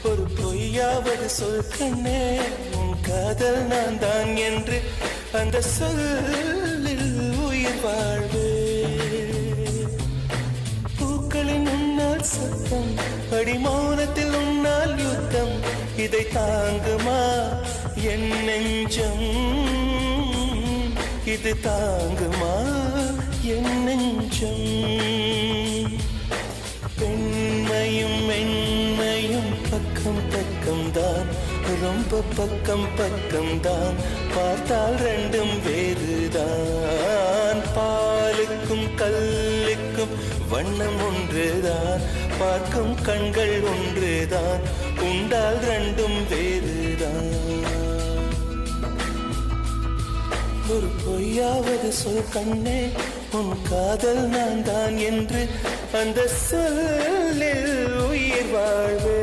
ஒரு பொய்யாவது சொல் கண்ணே, உன் காதல் நான் தான் என்று அந்த சொல்லில் உயிர் வாழ்வே. பூக்களின் உன்னால் சத்தம், அடிமௌனத்தில் உன்னால் யுத்தம், இதை தாங்குமா என் நெஞ்சம், இது தாங்குமா என் நெஞ்சம். பெண்மையும் மென்மையும் பக்கம் பக்கம்தான், ரொம்ப பக்கம் பக்கம்தான், பார்த்தால் ரெண்டும் வேறுதான். பாலுக்கும் கல்லுக்கும் வண்ணம் ஒன்றுதான், பார்க்கும் கண்கள் ஒன்றுதான், உண்டால் ரெண்டும் வேறுதான். ஒரு பொய்யாவது சொல் கண்ணே, உன் காதல் நான் தான் என்று அந்த சொல்லில் உயிர் வாழ்வே.